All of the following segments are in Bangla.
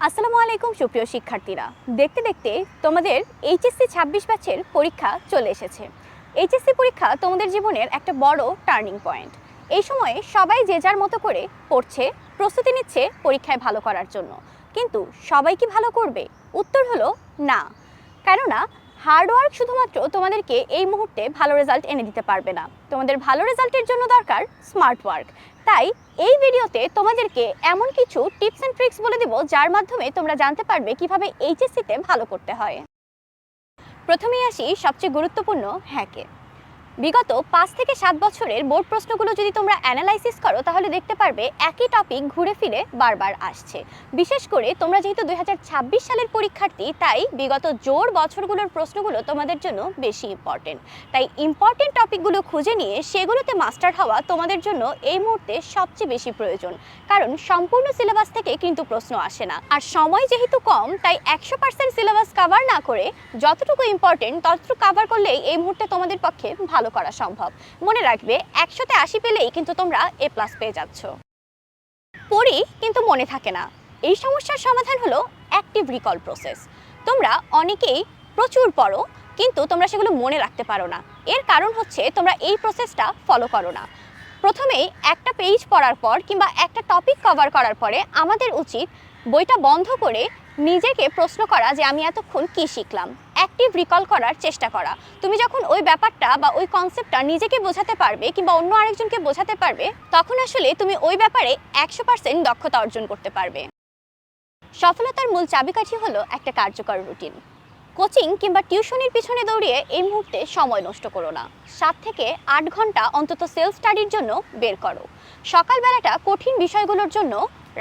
আসসালামু আলাইকুম সুপ্রিয় শিক্ষার্থীরা, দেখতে দেখতে তোমাদের এইচএসসি ২৬ ব্যাচের পরীক্ষা চলে এসেছে। এইচএসসি পরীক্ষা তোমাদের জীবনের একটা বড় টার্নিং পয়েন্ট। এই সময়ে সবাই যে যার মতো করে পড়ছে, প্রস্তুতি নিচ্ছে পরীক্ষায় ভালো করার জন্য। কিন্তু সবাই কি ভালো করবে? উত্তর হলো না। কেননা হার্ডওয়ার্ক শুধুমাত্র তোমাদেরকে এই মুহূর্তে ভালো রেজাল্ট এনে দিতে পারবে না। তোমাদের ভালো রেজাল্টের জন্য দরকার স্মার্ট ওয়ার্ক। তাই এই ভিডিওতে তোমাদেরকে এমন কিছু টিপস অ্যান্ড ট্রিক্স বলে দেব যার মাধ্যমে তোমরা জানতে পারবে কিভাবে এইচএসসিতে ভালো করতে হয়। প্রথমেই আসি সবচেয়ে গুরুত্বপূর্ণ হ্যাকে। বিগত ৫ থেকে ৭ বছরের বোর্ড প্রশ্নগুলো যদি তোমরা অ্যানালাইসিস করো তাহলে দেখতে পারবে একই টপিক ঘুরে ফিরে বারবার আসছে। বিশেষ করে তোমরা যেহেতু ২০২৬ সালের পরীক্ষার্থী, তাই বিগত জোর বছরগুলোর প্রশ্নগুলো তোমাদের জন্য বেশি ইম্পর্টেন্ট। তাই ইম্পর্টেন্ট টপিকগুলো খুঁজে নিয়ে সেগুলোতে মাস্টার হওয়া তোমাদের জন্য এই মুহূর্তে সবচেয়ে বেশি প্রয়োজন। কারণ সম্পূর্ণ সিলেবাস থেকে কিন্তু প্রশ্ন আসে না, আর সময় যেহেতু কম, তাই ১০০% সিলেবাস কভার না করে যতটুকু ইম্পর্টেন্ট ততটুকু কভার করলেই এই মুহূর্তে তোমাদের পক্ষে ভালো করা সম্ভব। মনে রাখবে ১০০তে ৮০ পেলেই কিন্তু তোমরা A+ পেয়ে যাচ্ছ। পড়ি কিন্তু মনে থাকে না, এই সমস্যার সমাধান হলো অ্যাক্টিভ রিকল প্রসেস। তোমরা অনেকেই প্রচুর পড়ো কিন্তু তোমরা সেগুলো মনে রাখতে পারো না। এর কারণ হচ্ছে তোমরা এই প্রসেসটা ফলো করো না। প্রথমেই একটা পেজ পড়ার পর কিংবা একটা টপিক কভার করার পরে আমাদের উচিত বইটা বন্ধ করে নিজেকে প্রশ্ন করা যে আমি এতক্ষণ কি শিখলাম, অ্যাক্টিভ রিকল করার চেষ্টা করা। তুমি যখন ওই ব্যাপারটা বা ওই কনসেপ্টটা নিজেকে বোঝাতে পারবে কিংবা অন্য আরেকজনকে বোঝাতে পারবে, তখন আসলে তুমি ওই ব্যাপারে ১০০% দক্ষতা অর্জন করতে পারবে। সফলতার মূল চাবিকাঠি হলো একটা কার্যকর রুটিন। কোচিং কিংবা টিউশনির পিছনে দৌড়িয়ে এই মুহূর্তে সময় নষ্ট করো না। ৭ থেকে ৮ ঘন্টা অন্তত সেলফ স্টাডির জন্য বের করো। সকালবেলাটা কঠিন বিষয়গুলোর জন্য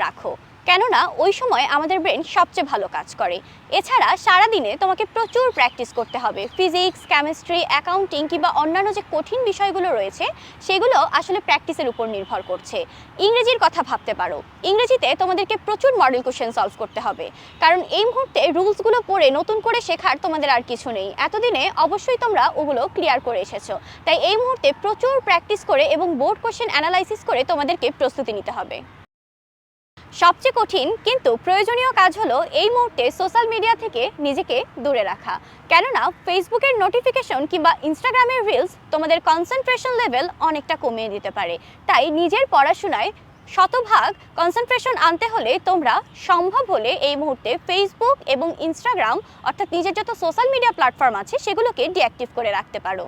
রাখো, কেননা ওই সময় আমাদের ব্রেন সবচেয়ে ভালো কাজ করে। এছাড়া সারাদিনে তোমাকে প্রচুর প্র্যাকটিস করতে হবে। ফিজিক্স, কেমিস্ট্রি, অ্যাকাউন্টিং কিংবা অন্যান্য যে কঠিন বিষয়গুলো রয়েছে সেগুলো আসলে প্র্যাকটিসের উপর নির্ভর করছে। ইংরেজির কথা ভাবতে পারো, ইংরেজিতে তোমাদেরকে প্রচুর মডেল কোশ্চেন সলভ করতে হবে, কারণ এই মুহূর্তে রুলসগুলো পড়ে নতুন করে শেখার তোমাদের আর কিছু নেই। এতদিনে অবশ্যই তোমরা ওগুলো ক্লিয়ার করে এসেছো, তাই এই মুহূর্তে প্রচুর প্র্যাকটিস করে এবং বোর্ড কোশ্চেন অ্যানালাইসিস করে তোমাদেরকে প্রস্তুতি নিতে হবে। সবচেয়ে কঠিন কিন্তু প্রয়োজনীয় কাজ হলো এই মুহূর্তে সোশ্যাল মিডিয়া থেকে নিজেকে দূরে রাখা। কেননা ফেসবুকের নোটিফিকেশন কিংবা ইনস্টাগ্রামের রিলস তোমাদের কনসেন্ট্রেশন লেভেল অনেকটা কমিয়ে দিতে পারে। তাই নিজের পড়াশোনায় শতভাগ কনসেন্ট্রেশন আনতে হলে তোমরা সম্ভব হলে এই মুহূর্তে ফেসবুক এবং ইনস্টাগ্রাম অর্থাৎ নিজের যত সোশ্যাল মিডিয়া প্ল্যাটফর্ম আছে সেগুলোকে ডিঅ্যাক্টিভ করে রাখতে পারো।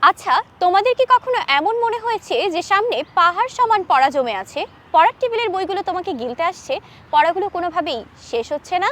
আচ্ছা, তোমাদের কি কখনো এমন মনে হয়েছে যে সামনে পাহাড় সমান পড়া জমে আছে, পড়ার টেবিলের বইগুলো তোমাকে গিলতে আসছে, পড়াগুলো কোনোভাবেই শেষ হচ্ছে না?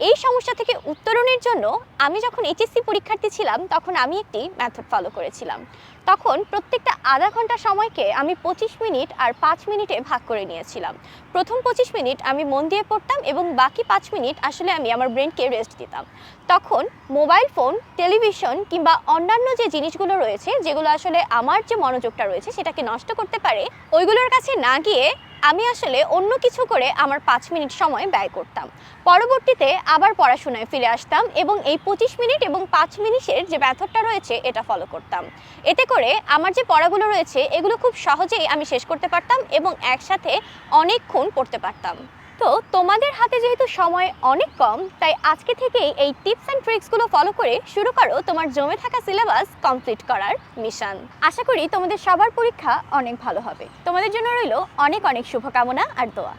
এই সমস্যা থেকে উত্তরণের জন্য আমি যখন এইচএসসি পরীক্ষার্থী ছিলাম তখন আমি একটি মেথড ফলো করেছিলাম। তখন প্রত্যেকটা আধা ঘন্টা সময়কে আমি ২৫ মিনিট আর ৫ মিনিটে ভাগ করে নিয়েছিলাম। প্রথম ২৫ মিনিট আমি মন দিয়ে পড়তাম এবং বাকি ৫ মিনিট আসলে আমি আমার ব্রেনকে রেস্ট দিতাম। তখন মোবাইল ফোন, টেলিভিশন কিংবা অন্যান্য যে জিনিসগুলো রয়েছে যেগুলো আসলে আমার যে মনোযোগটা রয়েছে সেটাকে নষ্ট করতে পারে, ওইগুলোর কাছে না গিয়ে আমি আসলে অন্য কিছু করে আমার ৫ মিনিট সময় ব্যয় করতাম। পরবর্তীতে আবার পড়াশোনায় ফিরে আসতাম এবং এই ২৫ মিনিট এবং ৫ মিনিটের যে মেথডটা রয়েছে এটা ফলো করতাম। এতে করে আমার যে পড়াগুলো রয়েছে এগুলো খুব সহজেই আমি শেষ করতে পারতাম এবং একসাথে অনেকক্ষণ পড়তে পারতাম। তো তোমাদের হাতে যেহেতু সময় অনেক কম, তাই আজকে থেকেই এই টিপস অ্যান্ড ট্রিক্সগুলো ফলো করে শুরু করো তোমার জমে থাকা সিলেবাস কমপ্লিট করার মিশন। আশা করি তোমাদের সবার পরীক্ষা অনেক ভালো হবে। তোমাদের জন্য রইল অনেক অনেক শুভকামনা আর দোয়া।